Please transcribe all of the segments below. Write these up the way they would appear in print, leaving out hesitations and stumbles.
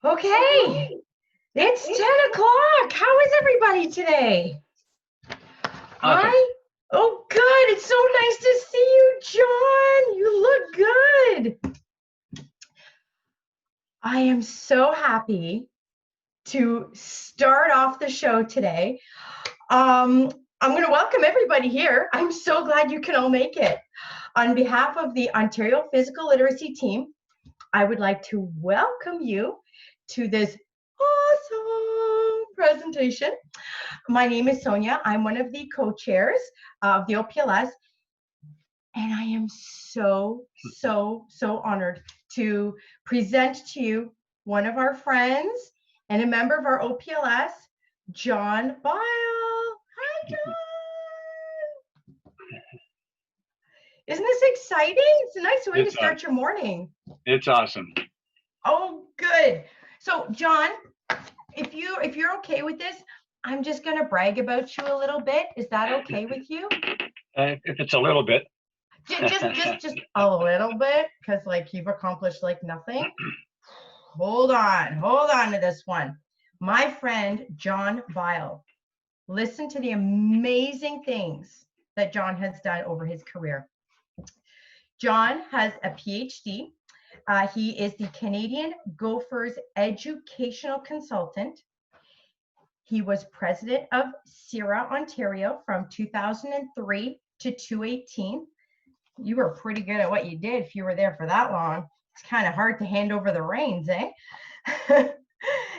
Okay, it's 10 o'clock. How is everybody today? Awesome. Hi. Oh, good. It's so nice to see you, John. You look good. I am so happy to start off the show today. I'm going to welcome everybody here. I'm so glad you can all make it. On behalf of the Ontario Physical Literacy team, I would like to welcome you to this awesome presentation. My name is Sonia. I'm one of the co-chairs of the OPLS, and I am so honored to present to you one of our friends and a member of our OPLS, John Bile. Hi, John. Isn't this exciting? It's a nice way to start your morning. It's awesome. Oh, good. So, John, if you're okay with this, I'm just gonna brag about you a little bit. Is that okay with you? If it's a little bit. Just a little bit, because like you've accomplished like nothing. Hold on to this one. My friend John Bile. Listen to the amazing things that John has done over his career. John has a PhD. He is the Canadian Gophers Educational Consultant. He was president of CIRA Ontario from 2003 to 2018. You were pretty good at what you did if you were there for that long. It's kind of hard to hand over the reins, eh?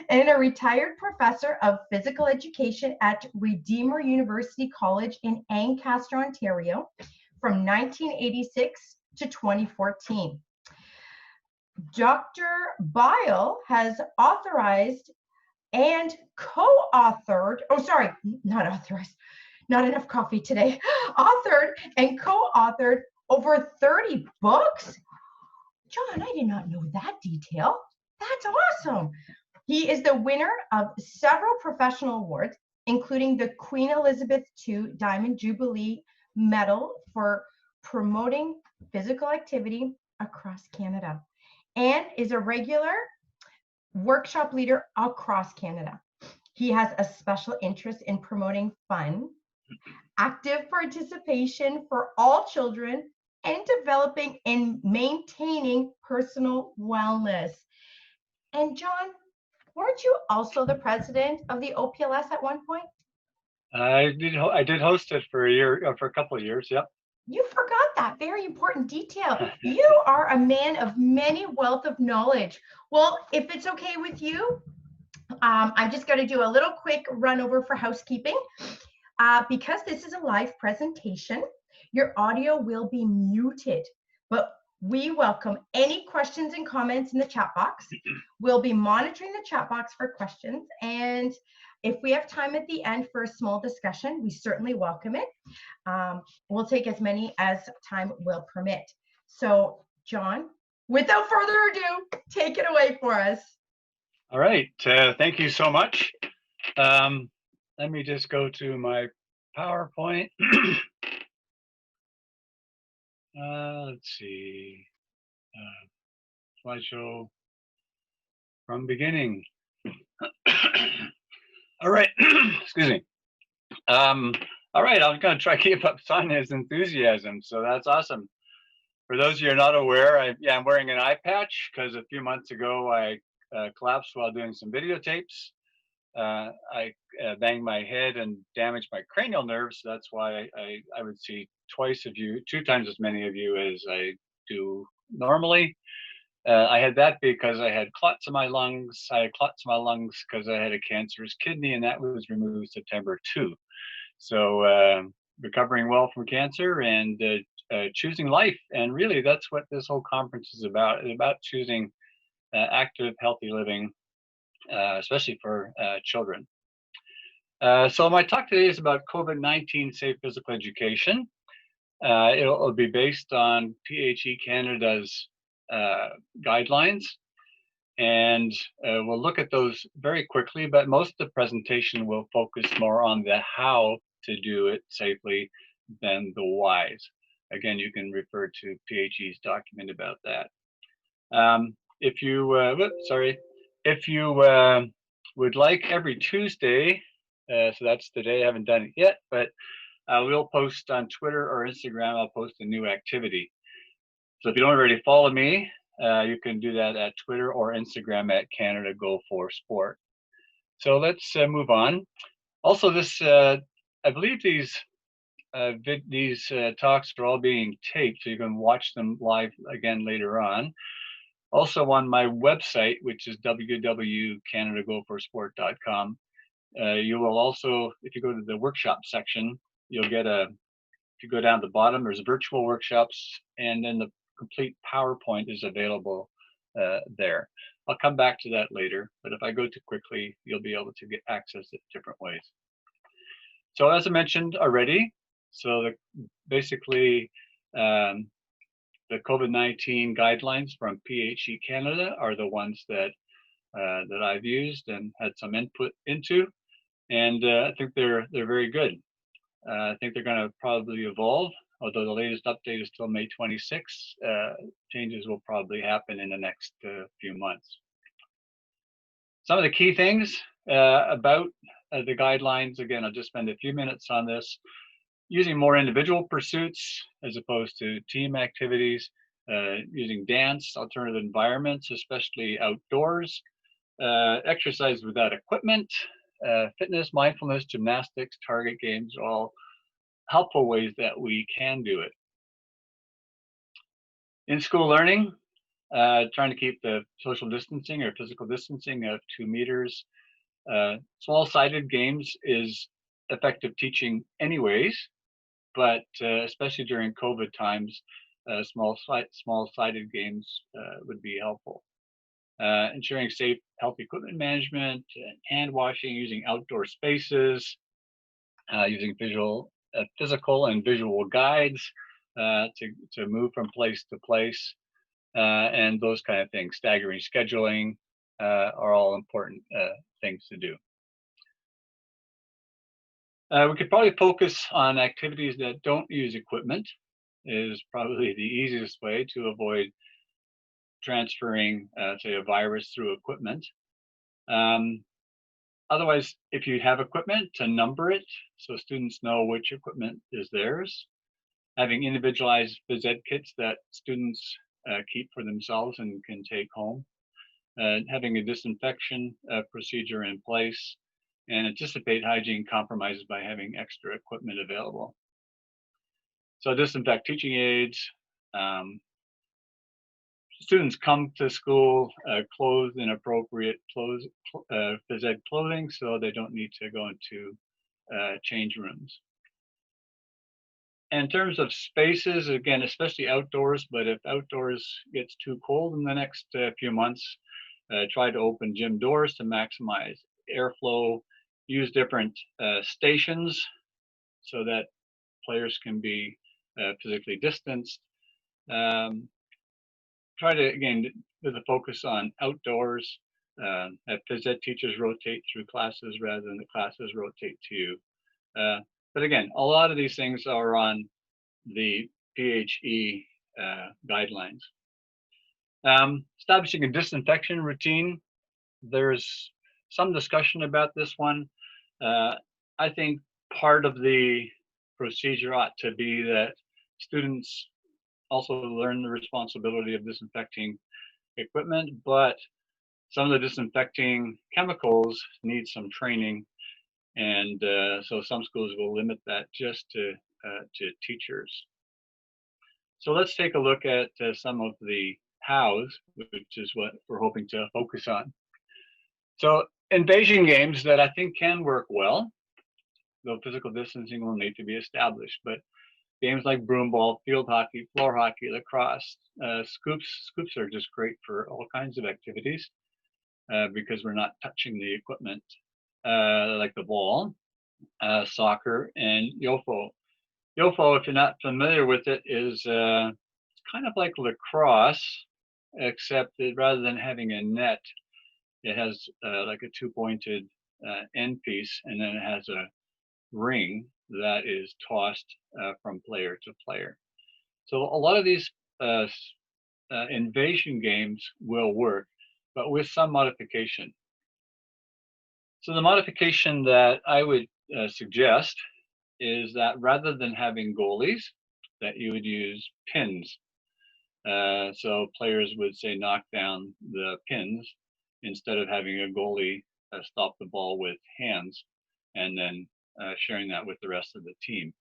And a retired professor of physical education at Redeemer University College in Ancaster, Ontario from 1986 to 2014. Dr. Bile has authorized and co-authored, not enough coffee today, authored and co-authored over 30 books. John, I did not know that detail. That's awesome. He is the winner of several professional awards, including the Queen Elizabeth II Diamond Jubilee Medal for promoting physical activity across Canada, and is a regular workshop leader across Canada. He has a special interest in promoting fun, active participation for all children, and developing and maintaining personal wellness. And John, weren't you also the president of the OPLS at one point? I did host it for a year, for a couple of years. Yep. You forgot that very important detail. You are a man of many wealth of knowledge. Well, if it's okay with you, I'm just going to do a little quick run over for housekeeping. Because this is a live presentation, your audio will be muted, but we welcome any questions and comments in the chat box. We'll be monitoring the chat box for questions, and if we have time at the end for a small discussion, we certainly welcome it. We'll take as many as time will permit. So, John, without further ado, take it away for us. All right. Thank you so much. Let me just go to my PowerPoint. Let's see. Slideshow from beginning. All right. Excuse me. All right. I'm going to try to keep up Sonia's enthusiasm. So that's awesome. For those of you who are not aware, I'm wearing an eye patch because a few months ago I collapsed while doing some videotapes. I banged my head and damaged my cranial nerves. So that's why I would see two times as many of you as I do normally. I had that because I had clots in my lungs. I had clots in my lungs because I had a cancerous kidney, and that was removed September 2. So recovering well from cancer and choosing life. And really, that's what this whole conference is about. It's about choosing active, healthy living, especially for children. So my talk today is about COVID-19 safe physical education. It'll be based on PHE Canada's guidelines, and we'll look at those very quickly, but most of the presentation will focus more on the how to do it safely than the whys. Again, you can refer to PHE's document about that. If you, if you would like every Tuesday, so that's the day, I haven't done it yet, but we'll post on Twitter or Instagram, I'll post a new activity. So if you don't already follow me, you can do that at Twitter or Instagram at Canada Go for Sport. So let's move on. Also, this I believe these talks are all being taped, so you can watch them live again later on. Also on my website, which is www.canadagoforsport.com, you will also, if you go to the workshop section, you'll get if you go down to the bottom, there's virtual workshops, and then the complete PowerPoint is available there. I'll come back to that later, but if I go too quickly, you'll be able to get access it different ways. So as I mentioned already, so basically the COVID-19 guidelines from PHE Canada are the ones that I've used and had some input into, and I think they're very good. I think they're going to probably evolve, although the latest update is still May 26. Changes will probably happen in the next few months. Some of the key things about the guidelines, again, I'll just spend a few minutes on this. Using more individual pursuits as opposed to team activities, using dance, alternative environments, especially outdoors, exercise without equipment, fitness, mindfulness, gymnastics, target games, all helpful ways that we can do it. In school learning, trying to keep the social distancing or physical distancing of 2 meters. Small-sided games is effective teaching anyways, but especially during COVID times, small-sided games would be helpful. Ensuring safe, healthy equipment management, hand washing, using outdoor spaces, using physical and visual guides to move from place to place, and those kind of things. Staggering scheduling are all important things to do. We could probably focus on activities that don't use equipment, is probably the easiest way to avoid transferring, say, a virus through equipment. Otherwise, if you have equipment, to number it so students know which equipment is theirs. Having individualized phys ed kits that students keep for themselves and can take home. Having a disinfection procedure in place, and anticipate hygiene compromises by having extra equipment available. So disinfect teaching aids. Students come to school clothed in appropriate phys ed clothing, so they don't need to go into change rooms. In terms of spaces, again, especially outdoors, but if outdoors gets too cold in the next few months, try to open gym doors to maximize airflow, use different stations so that players can be physically distanced. Try to, again, with a focus on outdoors, have phys ed teachers rotate through classes rather than the classes rotate to you. But again, a lot of these things are on the PHE guidelines. Establishing a disinfection routine. There's some discussion about this one. I think part of the procedure ought to be that students also learn the responsibility of disinfecting equipment, but some of the disinfecting chemicals need some training, and so some schools will limit that just to teachers. So let's take a look at some of the hows, which is what we're hoping to focus on. So invasion games that I think can work well, though physical distancing will need to be established, but games like broomball, field hockey, floor hockey, lacrosse, scoops are just great for all kinds of activities because we're not touching the equipment, like the ball, soccer, and Yofo. Yofo, if you're not familiar with it, is kind of like lacrosse, except that rather than having a net, it has like a two-pointed end piece, and then it has a ring that is tossed from player to player. So a lot of these invasion games will work. but with some modification. So the modification that I would suggest is that rather than having goalies, that you would use pins. So players would say knock down the pins instead of having a goalie stop the ball with hands and then sharing that with the rest of the team.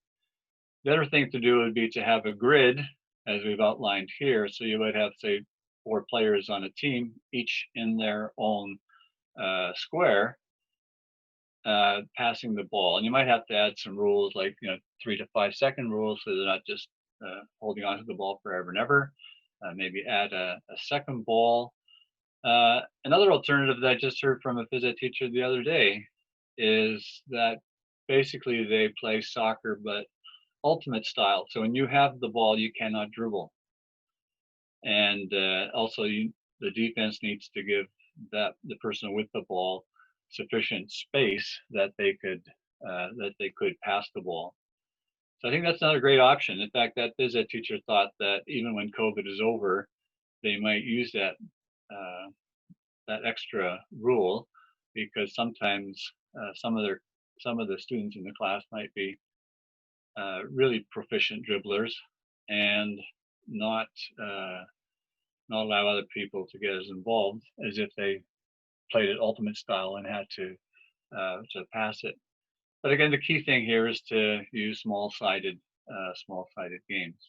The other thing to do would be to have a grid, as we've outlined here. So you would have, say, 4 players on a team, each in their own square, passing the ball. And you might have to add some rules like 3 to 5 second rules, so they're not just holding onto the ball forever and ever. Maybe add a second ball. Another alternative that I just heard from a phys ed teacher the other day is that basically they play soccer, but ultimate style. So when you have the ball, you cannot dribble. And also the defense needs to give the person with the ball sufficient space that they could pass the ball. So I think that's another great option. In fact, that phys ed teacher thought that even when COVID is over, they might use that extra rule, because sometimes some of the students in the class might be really proficient dribblers and not allow other people to get as involved as if they played it ultimate style and had to pass it. But again, the key thing here is to use small-sided games.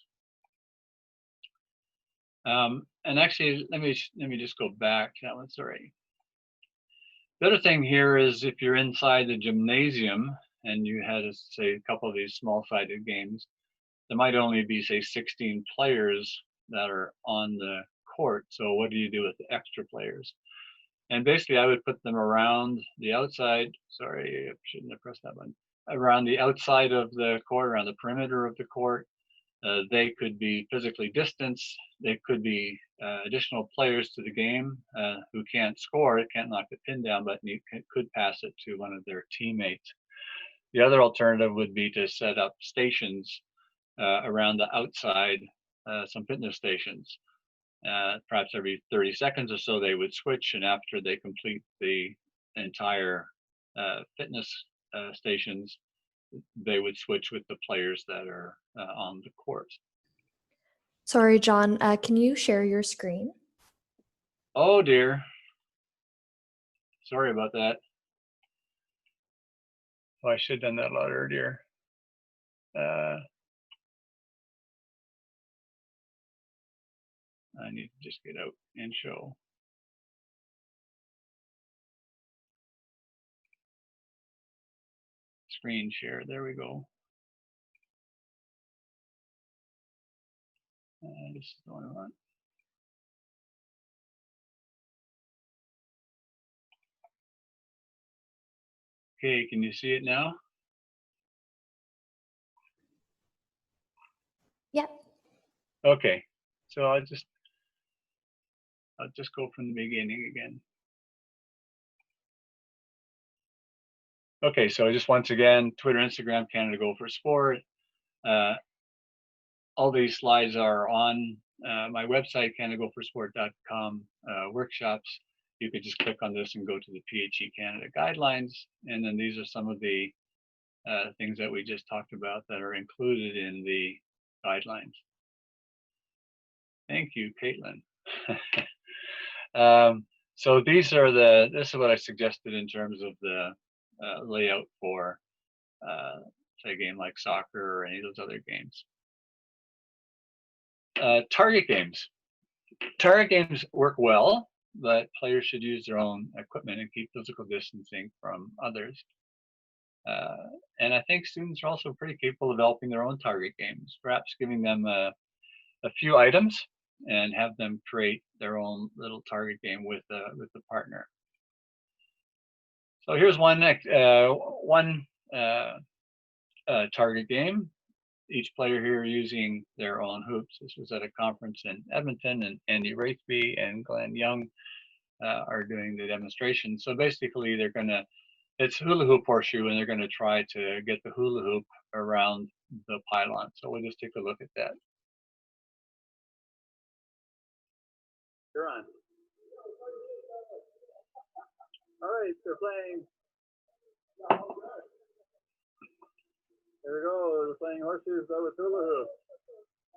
And actually, let me just go back to that one. Sorry. The other thing here is if you're inside the gymnasium and you had, say, a couple of these small-sided games, there might only be, say, 16 players that are on the court. So what do you do with the extra players? And basically, I would put them around the outside. Sorry, I shouldn't have pressed that button. Around the outside of the court, around the perimeter of the court. They could be physically distanced. They could be additional players to the game who can't score, can't knock the pin down, but could pass it to one of their teammates. The other alternative would be to set up stations around the outside, some fitness stations. Perhaps every 30 seconds or so they would switch, and after they complete the entire fitness stations, they would switch with the players that are on the court. Sorry, John, can you share your screen? Oh dear. Sorry about that. Oh, I should have done that a lot earlier. I need to just get out and show. Screen share, there we go. This is the one I want. Okay, can you see it now? Yeah. Okay, so I'll just go from the beginning again. Okay, so just once again, Twitter, Instagram, Canada Go for Sport. All these slides are on my website, canadagoforsport.com workshops. You could just click on this and go to the PHE Canada guidelines. And then these are some of the things that we just talked about that are included in the guidelines. Thank you, Caitlin. So this is what I suggested in terms of the layout for say a game like soccer or any of those other games. Target games. Target games work well, but players should use their own equipment and keep physical distancing from others. And I think students are also pretty capable of developing their own target games, perhaps giving them a few items and have them create their own little target game with the partner. So here's one target game. Each player here using their own hoops. This was at a conference in Edmonton, and Andy Wraithby and Glenn Young are doing the demonstration. So basically it's hula hoop horseshoe, and they're gonna try to get the hula hoop around the pylon. So we'll just take a look at that. You're on. All right, they're playing. There we go. They're playing horseshoes with hula hoop.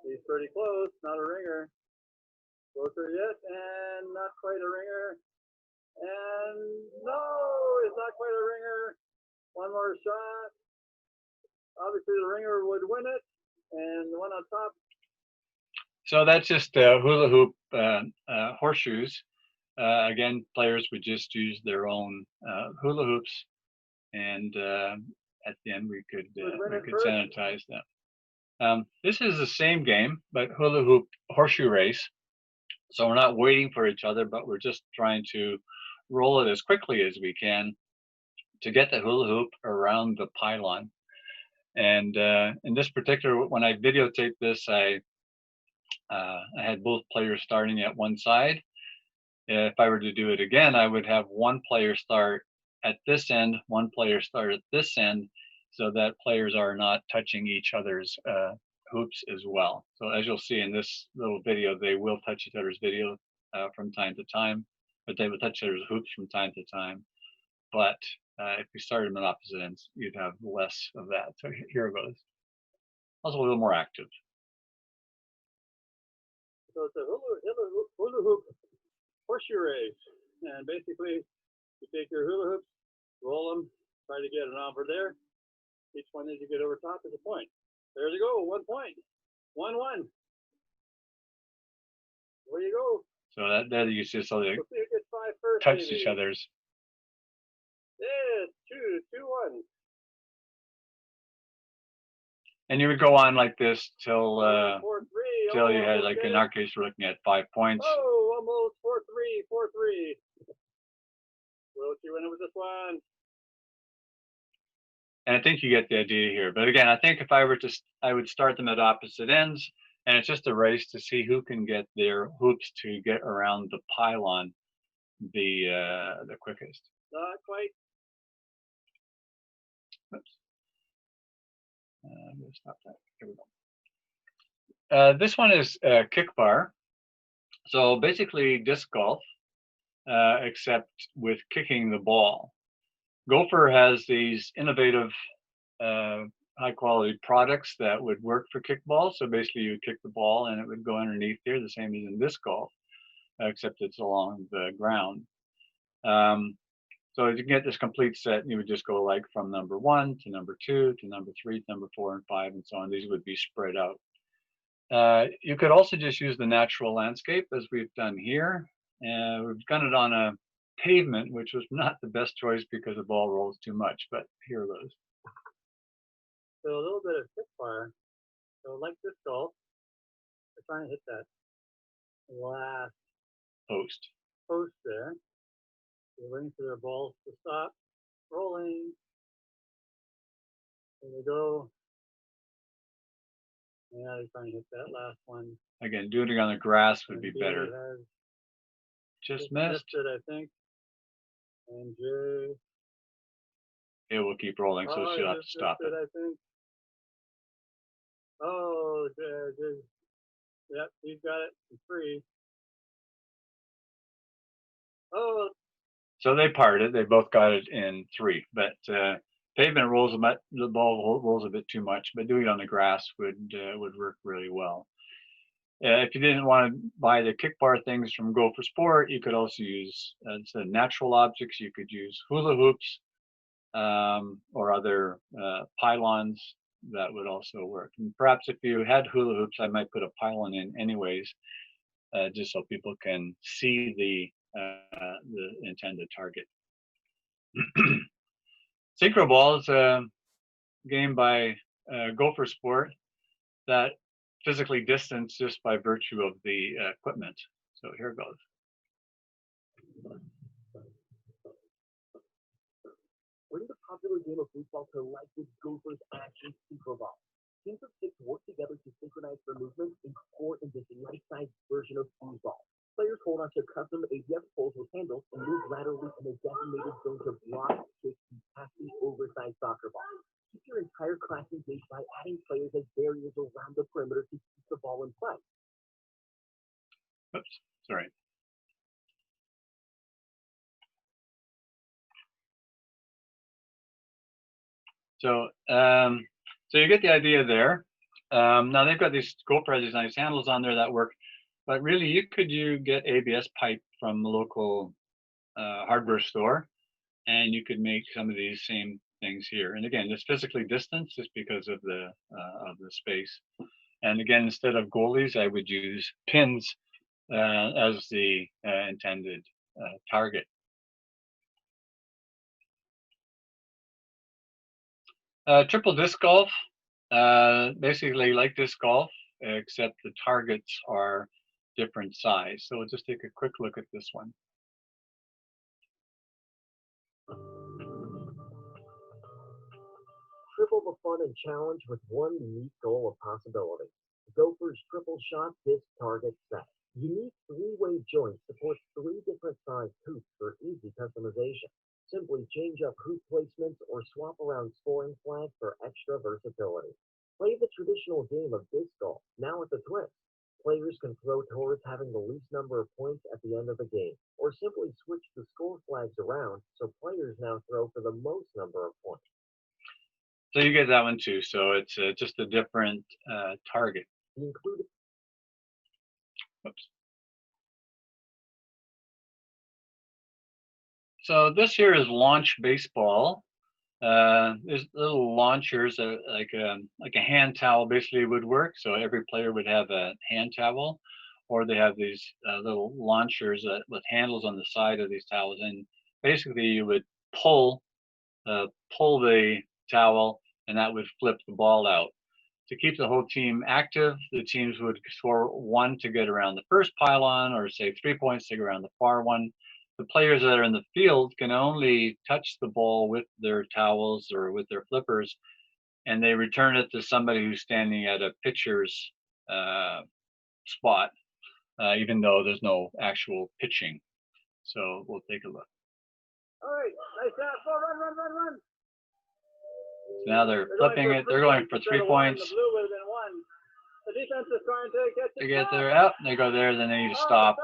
He's pretty close, not a ringer. Closer yet, and not quite a ringer. And no, it's not quite a ringer. One more shot. Obviously, the ringer would win it, and the one on top. So that's just hula hoop horseshoes. Again, players would just use their own hula hoops, and at the end we could sanitize them. This is the same game, but hula hoop horseshoe race. So we're not waiting for each other, but we're just trying to roll it as quickly as we can to get the hula hoop around the pylon. And in this particular, when I videotaped this, I had both players starting at one side. If I were to do it again, I would have one player start at this end, one player start at this end, so that players are not touching each other's hoops as well. So as you'll see in this little video, they will touch each other's video from time to time, but they will touch each other's hoops from time to time. But if you started them at opposite ends, you'd have less of that. So here it goes. Also a little more active. So it's a hula hoop horseshoe race. And basically, you take your hula hoops, roll them, try to get it over there. Each one as you get over top is a point. There you go, 1 point. 1-1. Where you go? So that there you see, so they touch each other's. Yeah, 2-1. And you would go on like this till till you had, like, in our case, we're looking at 5 points. Oh, almost 4-3, 4-3. Will she win it with this one? And I think you get the idea here. But again, I think if I were to, I would start them at opposite ends, and it's just a race to see who can get their hoops to get around the pylon the quickest. Not quite. Oops. I'm gonna stop that. Here we go. This one is kick bar. So basically disc golf, except with kicking the ball. Gopher has these innovative high quality products that would work for kickball. So basically you kick the ball and it would go underneath there, the same as in disc golf, except it's along the ground. So you can get this complete set, and you would just go like from number 1 to number 2 to number 3 to number 4 and 5 and so on. These would be spread out. You could also just use the natural landscape as we've done here. We've done it on a pavement, which was not the best choice because the ball rolls too much, but here it goes. So a little bit of kick bar. So like this golf, we're trying to hit that last post there. We're waiting for their balls to stop rolling. There they go. Yeah, they're trying to hit that last one. Again, doing it on the grass would be better. Just missed it, I think. And Jay. It will keep rolling, so she'll have to stop it. I think. Oh, Jay. Yep, he's got it. It's free. Oh. So they parted. They both got it in 3, but pavement rolls the ball rolls a bit too much. But doing it on the grass would work really well. If you didn't want to buy the kick bar things from Gopher Sport, you could also use natural objects. You could use hula hoops or other pylons. That would also work. And perhaps if you had hula hoops, I might put a pylon in anyways, just so people can see the intended target. Synchro ball is a game by Gopher Sport that physically distance just by virtue of the equipment. So here it goes. What is a popular game of football to like with Gopher's action synchro ball? Teams of 6 work together to synchronize their movements and score in this life-size version of foosball. Players hold onto custom ABS poles with handles and move laterally in a designated zone to block, kick, and pass the oversized soccer ball. Keep your entire class engaged by adding players as barriers around the perimeter to keep the ball in play. Oops, sorry. So, so you get the idea there. Now they've got these GoPro, these nice handles on there that work, but really you get ABS pipe from the local hardware store, and you could make some of these same things here. And again, it's physically distanced just because of the space. And again, instead of goalies, I would use pins as the intended target. Triple disc golf, basically like disc golf, except the targets are different size. So we'll just take a quick look at this one. Triple the fun and challenge with one unique goal of possibility. Gophers Triple Shot Disc Target Set. Unique three-way joint supports 3 different size hoops for easy customization. Simply change up hoop placements or swap around scoring flags for extra versatility. Play the traditional game of disc golf, now with a twist. Players can throw towards having the least number of points at the end of the game, or simply switch the score flags around so players now throw for the most number of points. So you get that one too. So it's just a different target. Included. Oops. So this here is launch baseball. There's little launchers, like a hand towel basically would work. So every player would have a hand towel, or they have these little launchers with handles on the side of these towels. And basically you would pull the towel, and that would flip the ball out. To keep the whole team active, the teams would score 1 to get around the first pylon, or say 3 points to get around the far one. The players that are in the field can only touch the ball with their towels or with their flippers, and they return it to somebody who's standing at a pitcher's spot, even though there's no actual pitching. So we'll take a look. All right, nice shot. Run. So now they're flipping it. They're going for 3 points. The blue would have been 1. The defense is trying to They get there out. They go there. Then they need to stop.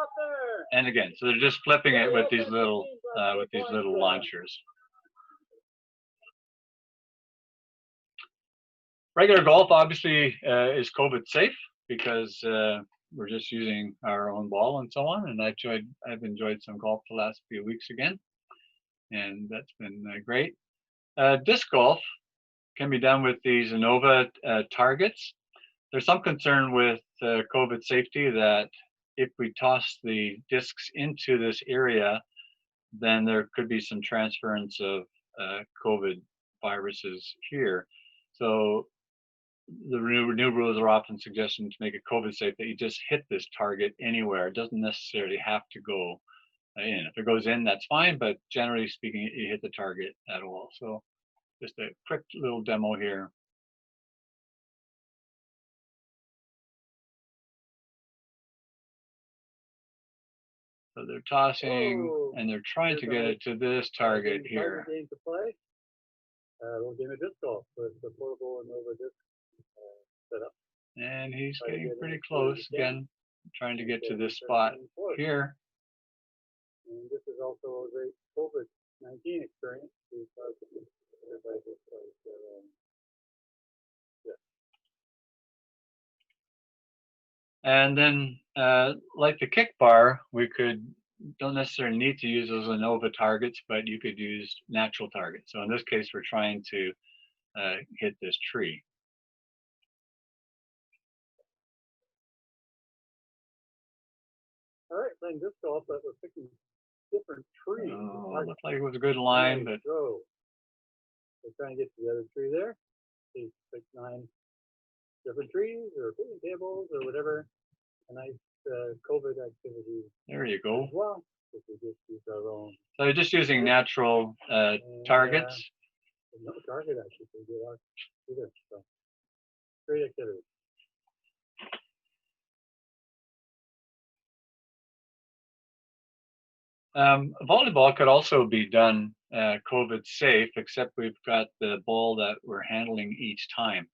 And again, so they're just flipping it with these little launchers. Regular golf obviously is COVID safe because we're just using our own ball and so on. And I've enjoyed some golf the last few weeks again, and that's been great. Disc golf can be done with these Innova targets. There's some concern with COVID safety that if we toss the discs into this area, then there could be some transference of COVID viruses here. So the new rules are often suggesting to make it COVID safe that you just hit this target anywhere. It doesn't necessarily have to go in. If it goes in, that's fine, but generally speaking, you hit the target at all. So just a quick little demo here. So they're tossing, and they're trying to get it to this target here. Game to play. Little game of disc golf with the portable Innova disc setup. And he's getting pretty close again, trying to get to this spot here. And this is also a great COVID-19 experience because everybody just plays their own. And then, like the kick bar, we don't necessarily need to use those Innova targets, but you could use natural targets. So in this case, we're trying to hit this tree. All right, playing disc golf, but we're picking different trees. Oh, it looked like it was a good line, but we're trying to get to the other tree there. See, pick 9 different trees or picking tables or whatever. A nice COVID activity. There you go. As well, if we just use our own. So you're just using natural targets. No target actually can get out either. So great activity. Volleyball could also be done COVID safe, except we've got the ball that we're handling each time.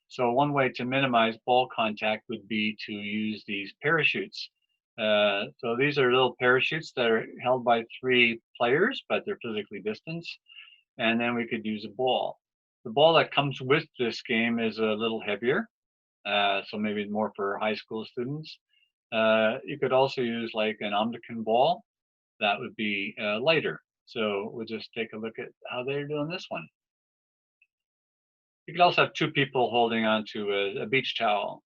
So one way to minimize ball contact would be to use these parachutes. So these are little parachutes that are held by 3 players, but they're physically distanced. And then we could use a ball. The ball that comes with this game is a little heavier, so maybe more for high school students. You could also use like an Omnican ball that would be lighter. So we'll just take a look at how they're doing this one. You could also have two people holding onto a beach towel.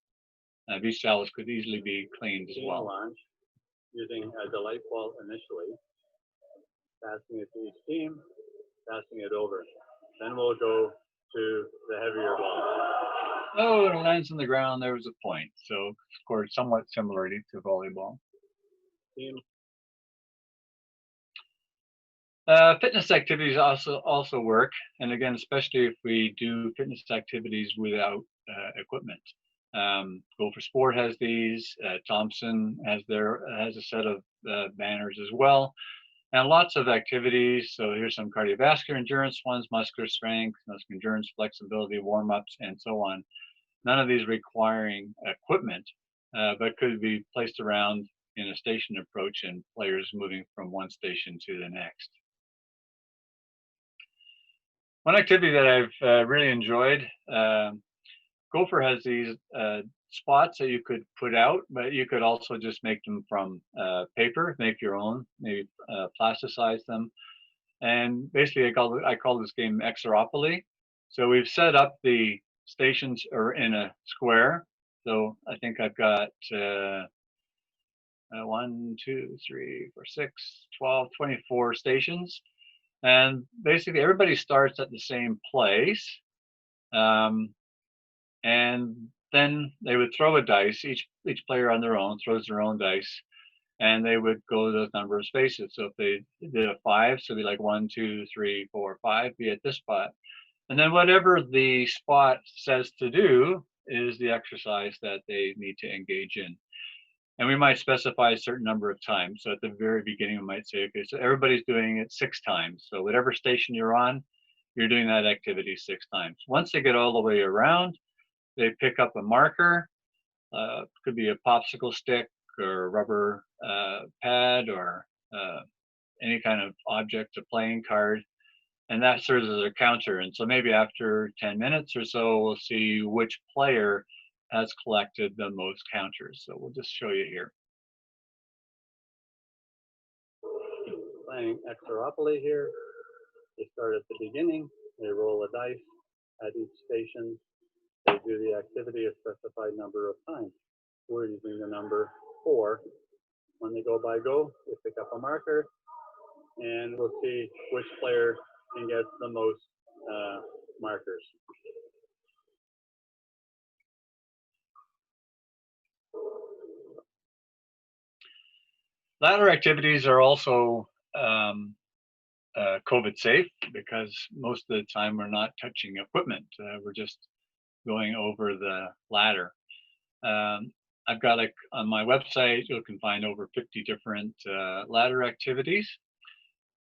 Beach towels could easily be cleaned as well. Launch using a delight ball initially, passing it to each team, passing it over. Then we'll go to the heavier ball. Oh, it lands on the ground. There was a point. So scored somewhat similarly to volleyball. Team. Fitness activities also work, and again, especially if we do fitness activities without equipment. Go for Sport has these. Thompson has a set of banners as well, and lots of activities. So here's some cardiovascular endurance ones: muscular strength, muscular endurance, flexibility, warm-ups, and so on. None of these requiring equipment, but could be placed around in a station approach and players moving from one station to the next. One activity that I've really enjoyed, Gopher has these spots that you could put out, but you could also just make them from paper, make your own, maybe plasticize them. And basically I call this game Exeropoly. So we've set up the stations are in a square. So I think I've got 1, 2, 3, 4, 6, 12, 24 stations. And basically everybody starts at the same place. And then they would throw a dice, each player on their own throws their own dice, and they would go to the number of spaces. So if they did a 5, so it'd be like 1, 2, 3, 4, 5, be at this spot. And then whatever the spot says to do is the exercise that they need to engage in. And we might specify a certain number of times. So at the very beginning, we might say, okay, so everybody's doing it 6 times. So whatever station you're on, you're doing that activity 6 times. Once they get all the way around, they pick up a marker. Could be a popsicle stick or a rubber pad or any kind of object, a playing card. And that serves as a counter. And so maybe after 10 minutes or so, we'll see which player has collected the most counters. So we'll just show you here. Playing Exeropoly here. They start at the beginning, they roll a dice at each station. They do the activity a specified number of times. We're using the number 4. When they go by go, they pick up a marker, and we'll see which player can get the most markers. Ladder activities are also COVID safe because most of the time we're not touching equipment. We're just going over the ladder. I've got on my website, you can find over 50 different ladder activities.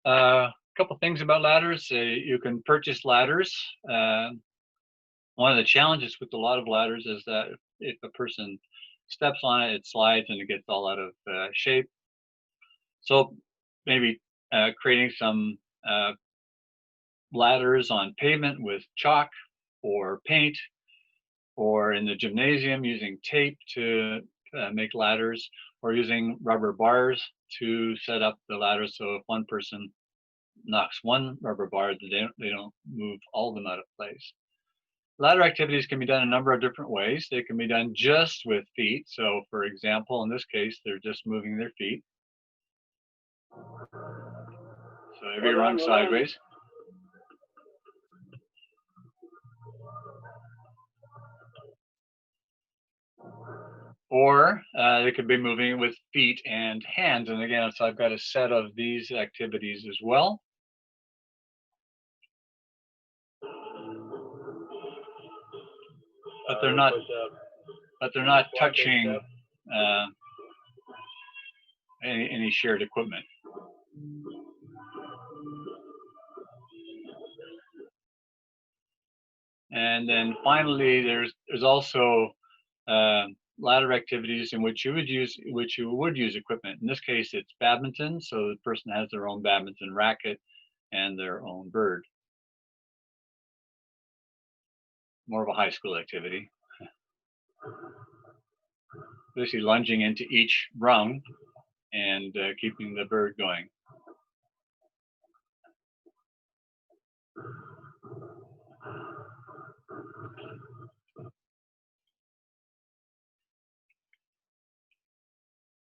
A couple things about ladders. You can purchase ladders. One of the challenges with a lot of ladders is that if a person steps on it, it slides and it gets all out of shape. So maybe creating some ladders on pavement with chalk or paint, or in the gymnasium using tape to make ladders, or using rubber bars to set up the ladders. So if one person knocks one rubber bar, they don't move all of them out of place. Ladder activities can be done a number of different ways. They can be done just with feet. So for example, in this case, they're just moving their feet. So it'd be run sideways. Or they could be moving with feet and hands. And again, so I've got a set of these activities as well. But they're not touching any shared equipment. And then finally, there's also ladder activities in which you would use equipment. In this case, it's badminton, so the person has their own badminton racket and their own bird. more of a high school activity. Basically lunging into each rung and keeping the bird going.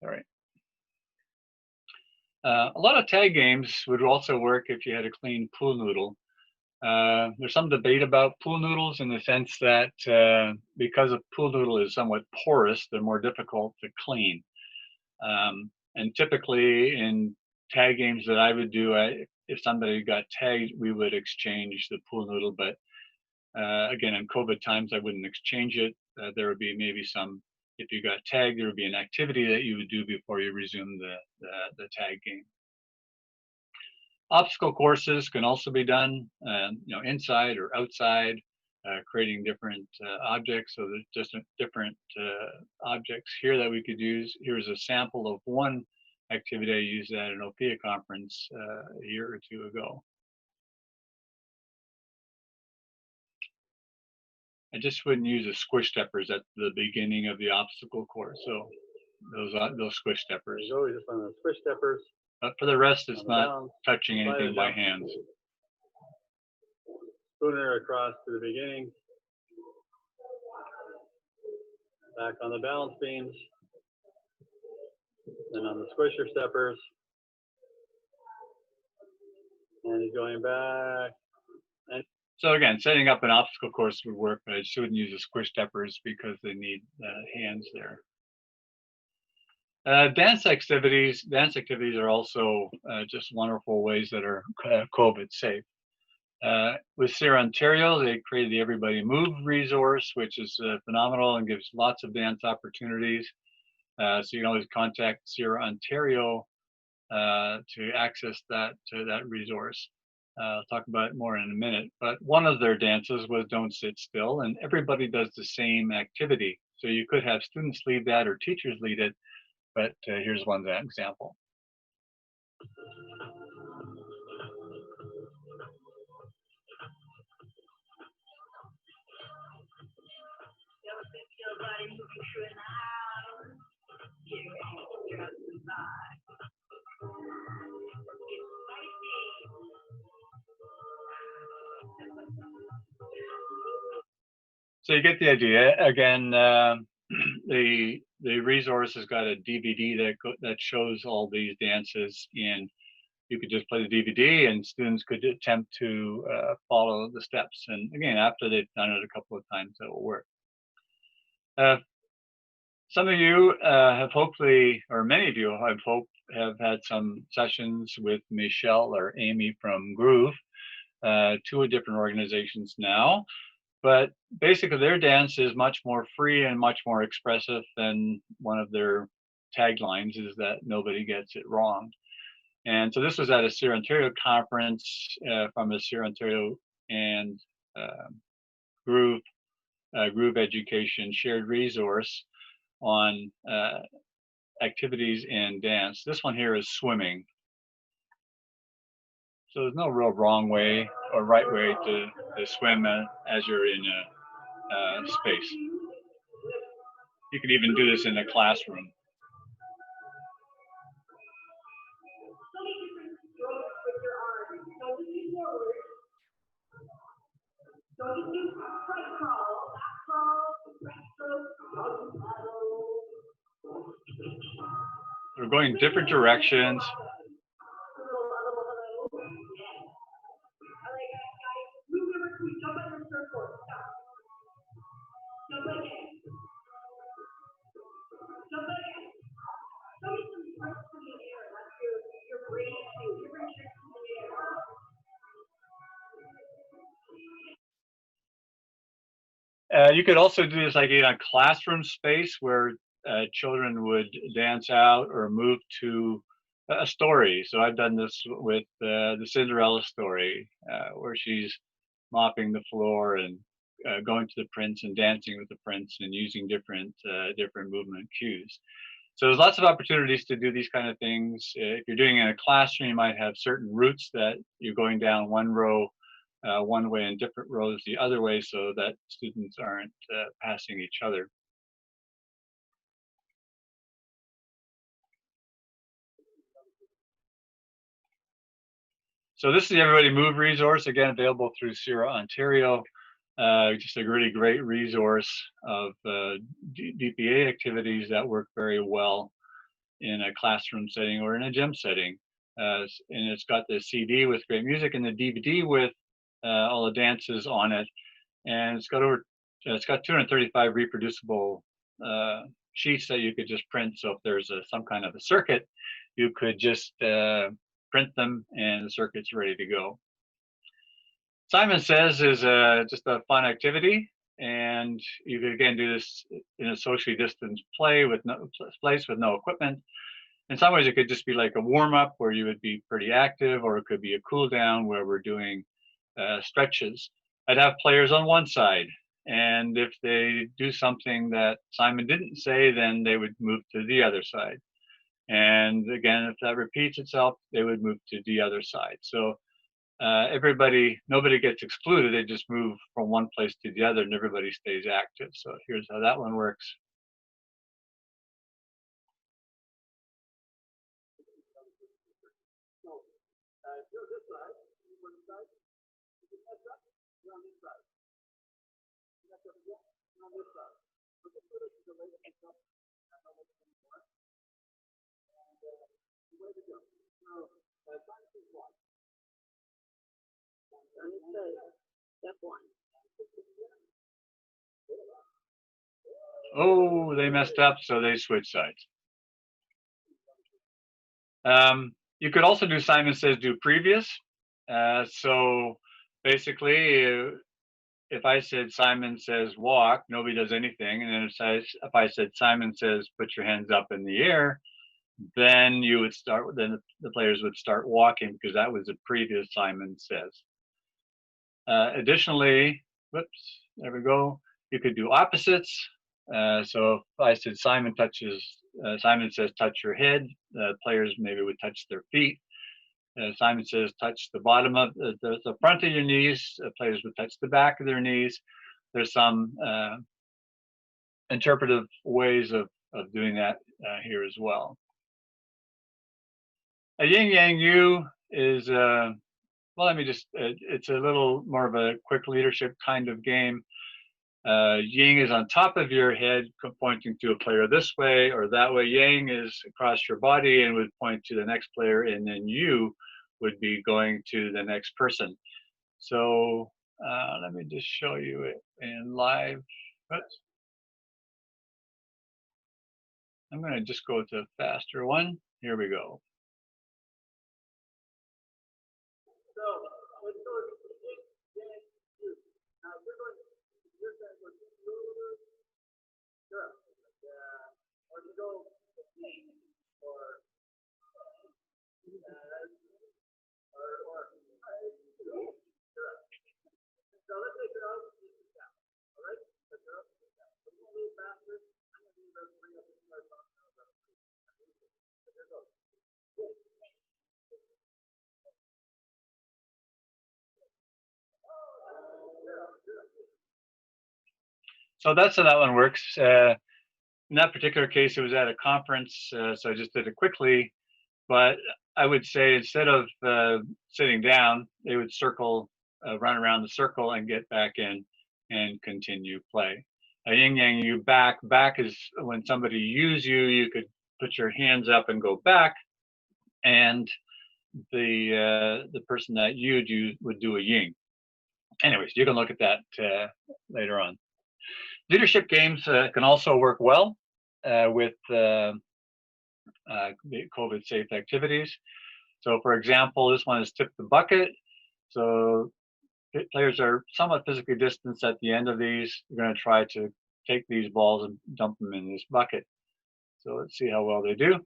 All right. A lot of tag games would also work if you had a clean pool noodle. There's some debate about pool noodles in the sense that because a pool noodle is somewhat porous, they're more difficult to clean. And typically in tag games that I would do, if somebody got tagged, we would exchange the pool noodle. But again, in COVID times, I wouldn't exchange it. There would be maybe some, if you got tagged, there would be an activity that you would do before you resume the tag game. Obstacle courses can also be done, inside or outside, creating different objects. So there's just different objects here that we could use. Here's a sample of one activity I used at an OPLS conference a year or two ago. I just wouldn't use the squish steppers at the beginning of the obstacle course. So those squish steppers. There's always just on the squish steppers. But for the rest, it's not Down, touching anything by hands. Spooner across to the beginning. Back on the balance beams. Then on the squisher steppers. And he's going back. And so again, setting up an obstacle course would work, but I just wouldn't use the squish steppers because they need hands there. Dance activities are also just wonderful ways that are COVID safe. With Sierra Ontario, they created the Everybody Move resource, which is phenomenal and gives lots of dance opportunities. So you can always contact Sierra Ontario to access that resource. I'll talk about it more in a minute. But one of their dances was Don't Sit Still, and everybody does the same activity. So you could have students lead that or teachers lead it. But here's one example. So you get the idea. Again, the resource has got a DVD that shows all these dances, and you could just play the DVD and students could attempt to follow the steps. And again, after they've done it a couple of times, that will work. Some of you have hopefully, or many of you have had some sessions with Michelle or Amy from Groove, two different organizations now. But basically their dance is much more free and much more expressive than one of their taglines is that nobody gets it wrong. And so this was at a Sierra Ontario conference from a Sierra Ontario and Groove Education shared resource on activities and dance. This one here is swimming. So there's no real wrong way or right way to swim as you're in a space. You could even do this in a classroom. We're going different directions. You could also do this like in a classroom space where children would dance out or move to a story. So I've done this with the Cinderella story, where she's mopping the floor and going to the prince and dancing with the prince and using different movement cues. So there's lots of opportunities to do these kind of things. If you're doing it in a classroom, you might have certain routes that you're going down one row one way and different rows the other way so that students aren't passing each other. So this is the Everybody Move resource, again, available through CIRA Ontario. Just a really great resource of DPA activities that work very well in a classroom setting or in a gym setting. And it's got the CD with great music and the DVD with all the dances on it. And it's got 235 reproducible sheets that you could just print. So if there's some kind of a circuit, you could just print them and the circuit's ready to go. Simon Says is just a fun activity, and you could again do this in a socially distanced place with no equipment. In some ways, it could just be like a warm up where you would be pretty active, or it could be a cool down where we're doing stretches. I'd have players on one side, and if they do something that Simon didn't say, then they would move to the other side. And again, if that repeats itself, they would move to the other side. So nobody gets excluded. They just move from one place to the other and everybody stays active. So here's how that one works. Oh, they messed up, so they switched sides. You could also do Simon Says do previous. So basically, if I said Simon Says walk, nobody does anything. And then if I said Simon Says put your hands up in the air, then the players would start walking because that was the previous Simon Says. Additionally, whoops, there we go. You could do opposites. So if I said Simon Says touch your head, players maybe would touch their feet. Simon Says touch the bottom of the front of your knees, players would touch the back of their knees. There's some interpretive ways of doing that here as well. A yin yang yu is, well, it's a little more of a quick leadership kind of game. Yin is on top of your head, pointing to a player this way or that way. Yang is across your body and would point to the next player, and then you would be going to the next person. So let me just show you it in live. Oops. I'm going to just go to a faster one. Here we go. So that's how that one works. In that particular case, it was at a conference, so I just did it quickly. But I would say instead of sitting down, they would run around the circle and get back in and continue play. A yin yang yu back. Back is when somebody yu's you, you could put your hands up and go back, and the person that yu'd you would do a yin. Anyways, you can look at that later on. Leadership games can also work well with COVID safe activities. So for example, this one is tip the bucket. So players are somewhat physically distanced at the end of these. You're going to try to take these balls and dump them in this bucket. So let's see how well they do.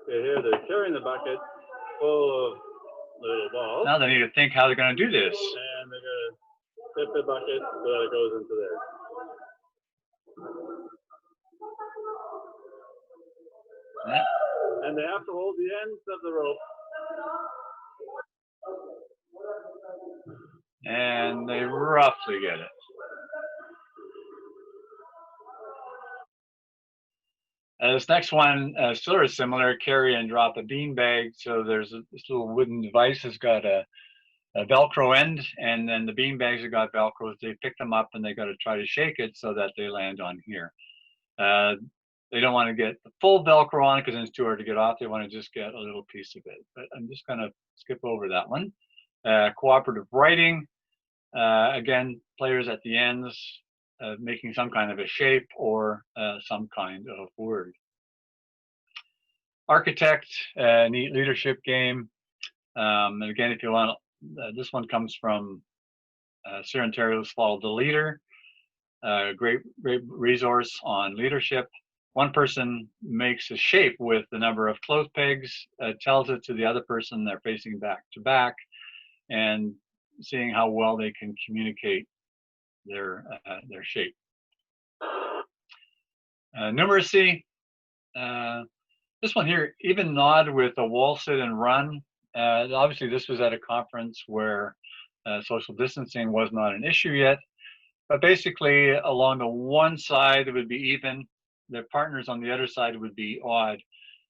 Okay, here they're carrying the bucket full of little balls. Now they need to think how they're going to do this. And they're going to tip the bucket so that it goes into there. Yeah. And they have to hold the ends of the rope. And they roughly get it. This next one, sort of similar, carry and drop a bean bag. So there's this little wooden device that's got a Velcro end, and then the bean bags have got Velcros. They pick them up and they got to try to shake it so that they land on here. They don't want to get the full Velcro on because it's too hard to get off. They want to just get a little piece of it. But I'm just going to skip over that one. Cooperative writing. Again, players at the ends making some kind of a shape or some kind of word. Architect, neat leadership game. And again, if you want, this one comes from Sierra Ontario's Follow the Leader. Great resource on leadership. One person makes a shape with the number of clothes pegs, tells it to the other person they're facing back to back, and seeing how well they can communicate their shape. Numeracy. This one here, even nod with a wall sit and run. Obviously, this was at a conference where social distancing was not an issue yet. But basically, along the one side, it would be even. Their partners on the other side would be odd.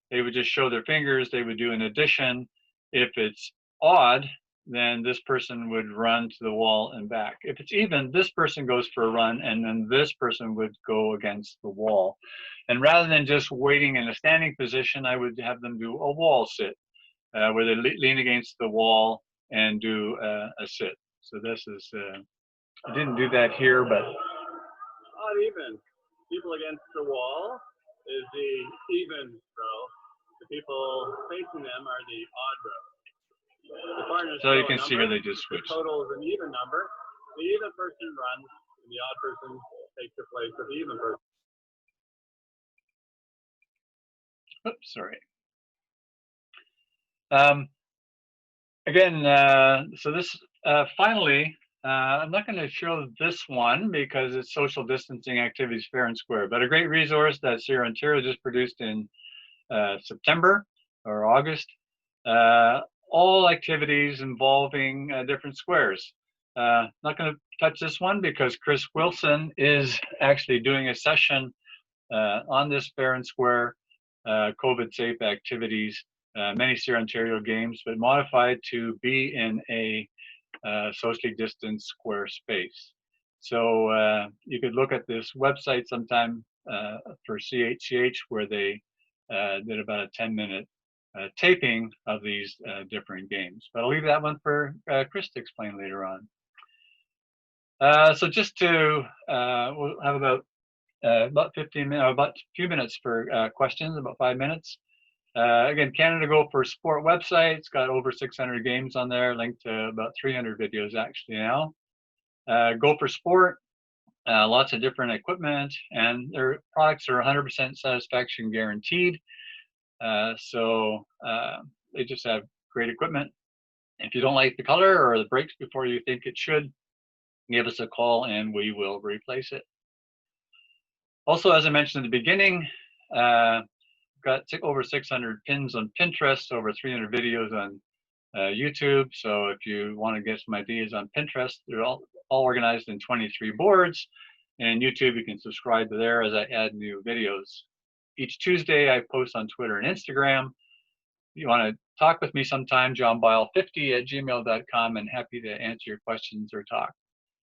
They would just show their fingers. They would do an addition. If it's odd, then this person would run to the wall and back. If it's even, this person goes for a run, and then this person would go against the wall. And rather than just waiting in a standing position, I would have them do a wall sit, where they lean against the wall and do a sit. So this is, I didn't do that here, but. Odd even. People against the wall is the even row. The people facing them are the odd row. The partners So you throw a can see here number. they just switch. The total is an even number. The even person runs, and the odd person takes the place of the even person. Oops, sorry. Again, so this finally, I'm not going to show this one because it's social distancing activities fair and square, but a great resource that Sierra Ontario just produced in September or August. All activities involving different squares. Not going to touch this one because Chris Wilson is actually doing a session on this fair and square COVID safe activities, many Sierra Ontario games, but modified to be in a socially distanced square space. So you could look at this website sometime for CHCH where they did about a 10-minute taping of these different games. But I'll leave that one for Chris to explain later on. So just to, we'll have about 15 minutes, about a few minutes for questions, about 5 minutes. Again, Canada Go for Sport website. It's got over 600 games on there, linked to about 300 videos actually now. Go for Sport, lots of different equipment, and their products are 100% satisfaction guaranteed. So they just have great equipment. If you don't like the color or the breaks before you think it should, give us a call and we will replace it. Also, as I mentioned at the beginning, got over 600 pins on Pinterest, over 300 videos on YouTube. So if you want to get some ideas on Pinterest, they're all organized in 23 boards. And YouTube, you can subscribe to there as I add new videos. Each Tuesday, I post on Twitter and Instagram. If you want to talk with me sometime, johnbile50@gmail.com, and happy to answer your questions or talk.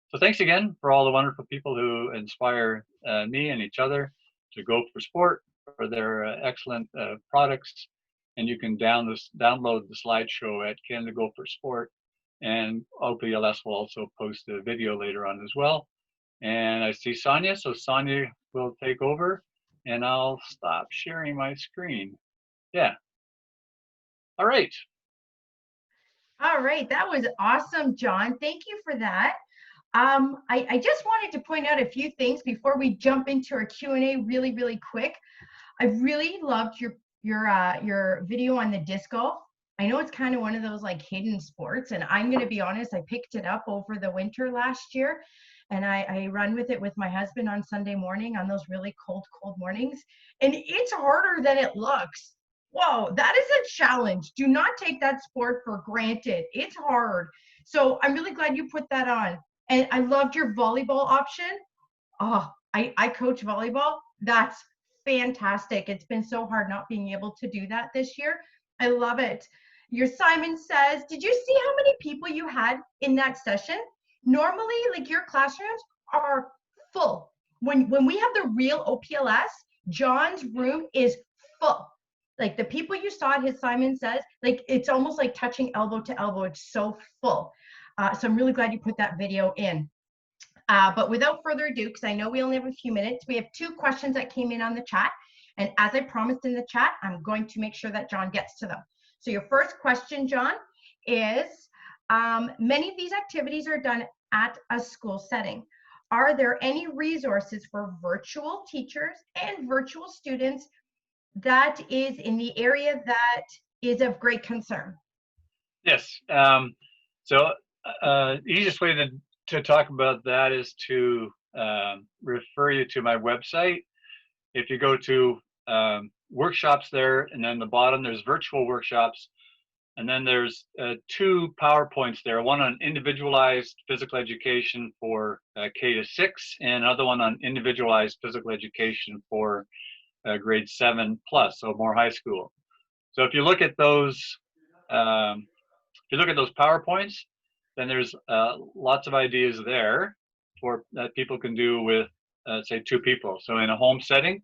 So thanks again for all the wonderful people who inspire me and each other to go for sport, for their excellent products. And you can download the slideshow at Canada Go for Sport, and OPLS will also post a video later on as well. And I see Sonia, so Sonia will take over, and I'll stop sharing my screen. Yeah. All right. All right, that was awesome, John. Thank you for that. I just wanted to point out a few things before we jump into our Q&A really quick. I really loved your video on the disc golf. I know it's kind of one of those like hidden sports, and I'm going to be honest, I picked it up over the winter last year, And I run with it with my husband on Sunday morning on those really cold mornings. And it's harder than it looks. Whoa, that is a challenge. Do not take that sport for granted. It's hard. So I'm really glad you put that on. And I loved your volleyball option. Oh, I coach volleyball. That's fantastic. It's been so hard not being able to do that this year. I love it. Your Simon Says, did you see how many people you had in that session? Normally, like your classrooms are full. When we have the real OPLS, John's room is full. Like the people you saw at his Simon Says, like it's almost like touching elbow to elbow. It's so full. So I'm really glad you put that video in. But without further ado, because I know we only have a few minutes, we have 2 questions that came in on the chat. And as I promised in the chat, I'm going to make sure that John gets to them. So your first question, John, is many of these activities are done at a school setting. Are there any resources for virtual teachers and virtual students that is in the area that is of great concern? Yes. So easiest way to talk about that is to refer you to my website. If you go to workshops there, and then the bottom there's virtual workshops, and then there's 2 PowerPoints there, one on individualized physical education for K to 6, and another one on individualized physical education for grade 7 plus, so more high school. So if you look at those PowerPoints, then there's lots of ideas there for that people can do with say 2 people. So in a home setting,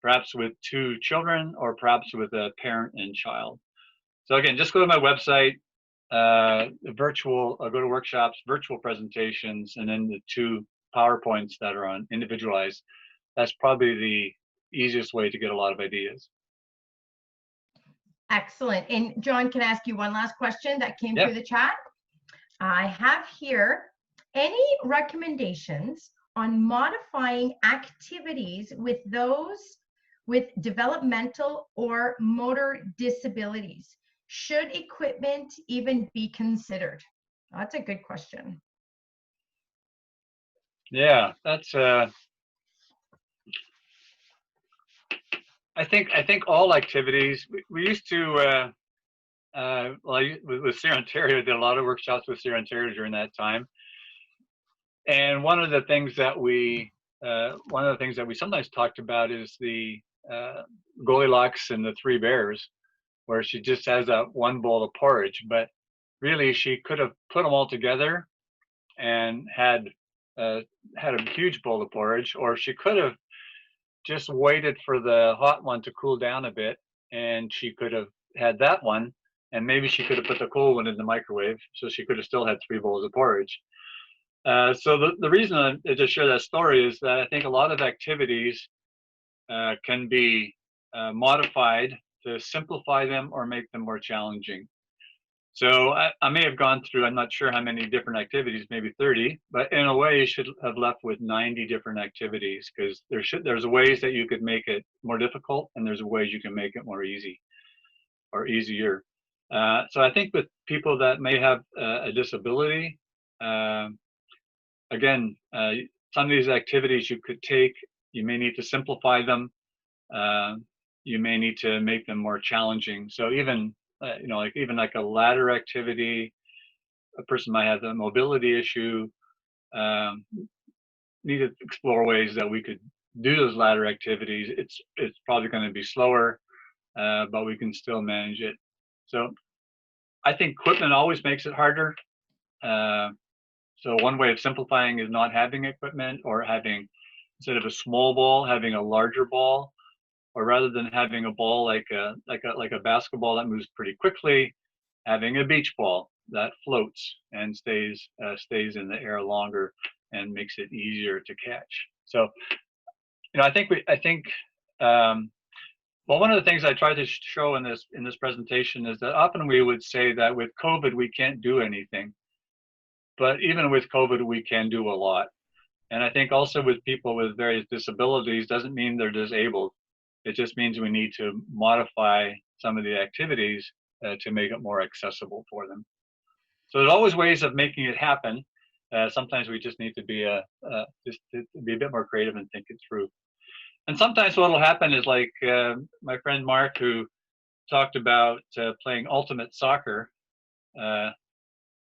perhaps with 2 children, or perhaps with a parent and child. So again, just go to my website, go to workshops, virtual presentations, and then the 2 PowerPoints that are on individualized. That's probably the easiest way to get a lot of ideas. Excellent. And John, can I ask you one last question that came through the chat? I have here, any recommendations on modifying activities with those with developmental or motor disabilities? Should equipment even be considered? That's a good question. Yeah, that's I think all activities, we used to with Sierra Ontario, did a lot of workshops with Sierra Ontario during that time. And one of the things that we sometimes talked about is the Goldilocks and the 3 Bears, where she just has that one bowl of porridge, but really she could have put them all together and had a huge bowl of porridge, or she could have just waited for the hot one to cool down a bit, and she could have had that one, and maybe she could have put the cool one in the microwave, so she could have still had 3 bowls of porridge. So the reason I just share that story is that I think a lot of activities can be modified to simplify them or make them more challenging. So I may have gone through, I'm not sure how many different activities, maybe 30, but in a way you should have left with 90 different activities, because there's ways that you could make it more difficult, and there's ways you can make it more easy or easier. So I think with people that may have a disability, again, some of these activities you could take, you may need to simplify them. You may need to make them more challenging. So even like a ladder activity, a person might have a mobility issue, need to explore ways that we could do those ladder activities. It's probably going to be slower, but we can still manage it. So I think equipment always makes it harder. So one way of simplifying is not having equipment, or having, instead of a small ball, having a larger ball, or rather than having a ball like a basketball that moves pretty quickly, having a beach ball that floats and stays in the air longer and makes it easier to catch. So, I think well, one of the things I tried to show in this presentation is that often we would say that with COVID we can't do anything, but even with COVID we can do a lot. And I think also with people with various disabilities doesn't mean they're disabled. It just means we need to modify some of the activities to make it more accessible for them. So there's always ways of making it happen. Sometimes we just need to be just to be a bit more creative and think it through. And sometimes what will happen is like my friend Mark, who talked about playing ultimate soccer.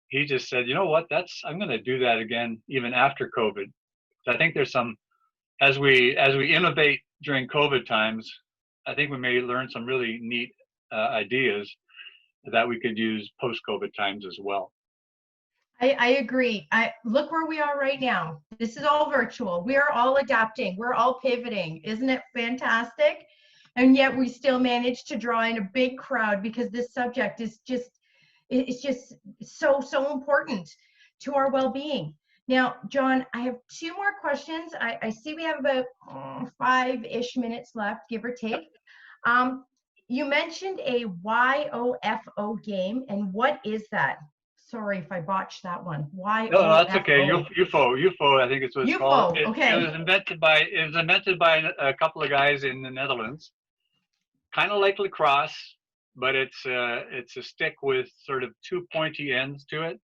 He just said, you know what, I'm going to do that again even after COVID. I think there's some, as we innovate during COVID times, I think we may learn some really neat ideas that we could use post-COVID times as well. I agree. Look where we are right now. This is all virtual. We are all adapting. We're all pivoting. Isn't it fantastic? And yet we still manage to draw in a big crowd because this subject is just, it's just so important to our well-being. Now, John, I have 2 more questions. I see we have about 5-ish minutes left, give or take. You mentioned a YOFO game, and what is that? Sorry if I botched that one. YOFO. No, that's okay. UFO, I think it's what it's called. Okay. It was invented by a couple of guys in the Netherlands. Kind of like lacrosse, but it's a stick with sort of 2 pointy ends to it,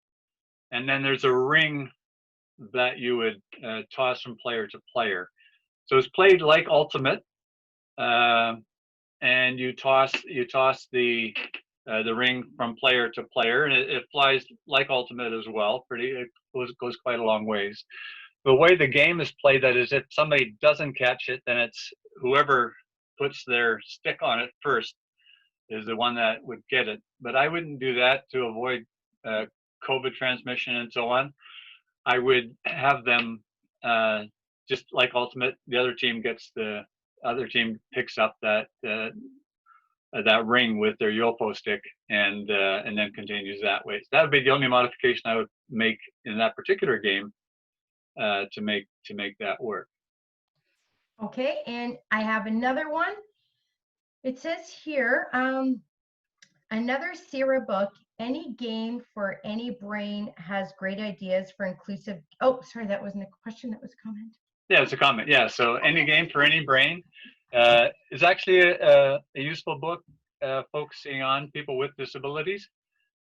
and then there's a ring that you would toss from player to player. So it's played like ultimate, and you toss the ring from player to player, and it flies like ultimate as well. It goes quite a long ways. The way the game is played, that is, if somebody doesn't catch it, then it's whoever puts their stick on it first is the one that would get it. But I wouldn't do that to avoid COVID transmission and so on. I would have them just like ultimate. The other team picks up that ring with their Yopo stick and then continues that way. So that would be the only modification I would make in that particular game to make that work. Okay, and I have another one. It says here, another Sierra book, any game for any brain has great ideas for inclusive. Oh, sorry, that wasn't a question, that was a comment. Yeah, it's a comment. Yeah, so any game for any brain is actually a useful book focusing on people with disabilities.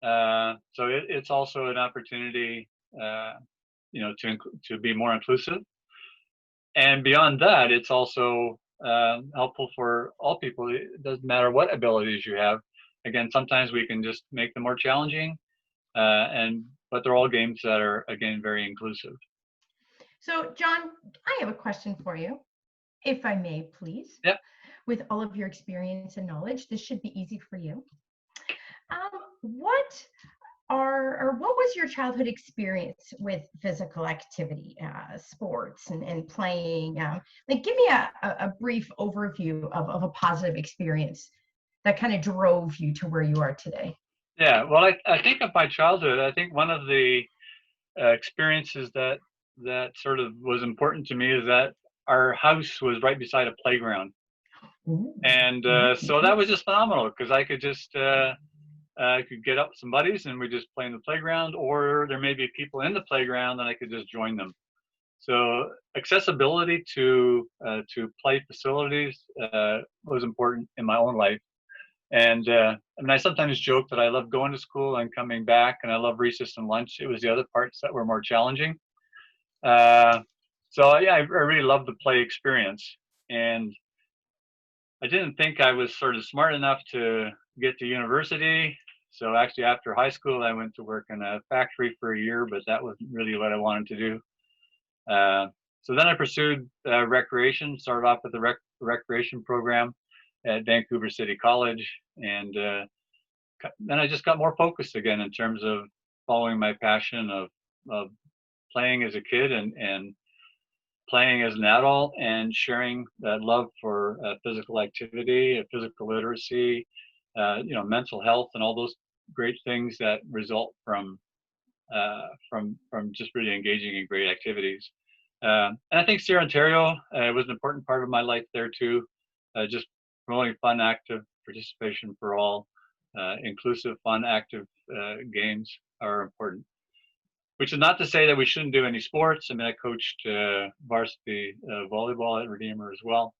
So it's also an opportunity, to be more inclusive. And beyond that, it's also helpful for all people. It doesn't matter what abilities you have. Again, sometimes we can just make them more challenging, but they're all games that are, again, very inclusive. So, John, I have a question for you, if I may, please. Yep. With all of your experience and knowledge, this should be easy for you. What was your childhood experience with physical activity, sports and playing? Like, give me a brief overview of a positive experience that kind of drove you to where you are today. Yeah, well, I think of my childhood, I think one of the experiences that sort of was important to me is that our house was right beside a playground. Ooh. And so that was just phenomenal, because I could just I could get up with some buddies and we just play in the playground, or there may be people in the playground and I could just join them. So accessibility to play facilities was important in my own life. And I sometimes joke that I love going to school and coming back, and I love recess and lunch. It was the other parts that were more challenging. So yeah, I really loved the play experience. And I didn't think I was sort of smart enough to get to university. So actually after high school, I went to work in a factory for a year, but that wasn't really what I wanted to do. So then I pursued recreation, started off with the recreation program at Vancouver City College. And then I just got more focused again in terms of following my passion of playing as a kid and playing as an adult, and sharing that love for physical activity, physical literacy, mental health, and all those great things that result from just really engaging in great activities. And I think Sierra Ontario was an important part of my life there too. Just promoting fun, active participation for all, inclusive, fun, active games are important. Which is not to say that we shouldn't do any sports. I mean, I coached varsity volleyball at Redeemer as well.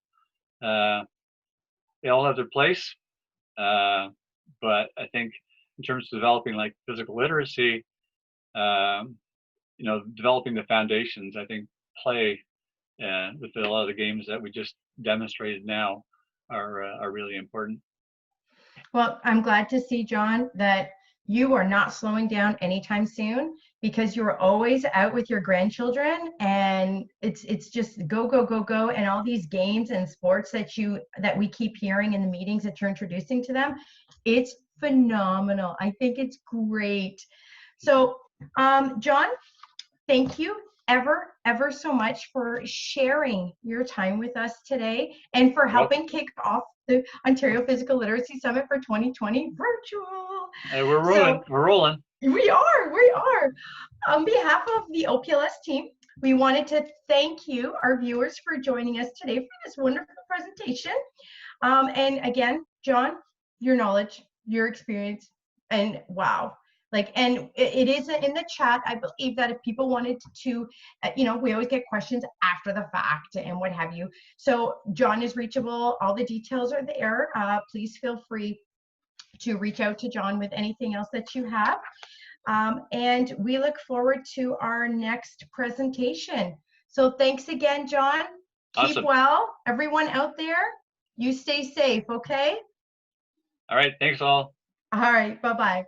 They all have their place, but I think in terms of developing like physical literacy, you know, developing the foundations. I think play with a lot of the games that we just demonstrated now are really important. Well, I'm glad to see, John, that you are not slowing down anytime soon, because you're always out with your grandchildren, and it's just go, go, go, go. And all these games and sports that we keep hearing in the meetings that you're introducing to them, it's phenomenal. I think it's great. So, John, thank you ever so much for sharing your time with us today, and for helping kick off the Ontario Physical Literacy Summit for 2020 virtual. Hey, we're rolling. We're rolling. We are. On behalf of the OPLS team, we wanted to thank you, our viewers, for joining us today for this wonderful presentation. And again, John, your knowledge, your experience, and wow. And it is in the chat. I believe that if people wanted to, you know, we always get questions after the fact and what have you. So John is reachable. All the details are there. Please feel free to reach out to John with anything else that you have. And we look forward to our next presentation. So thanks again, John. Awesome. Keep well. Everyone out there, you stay safe, okay? All right. Thanks all. All right. Bye-bye.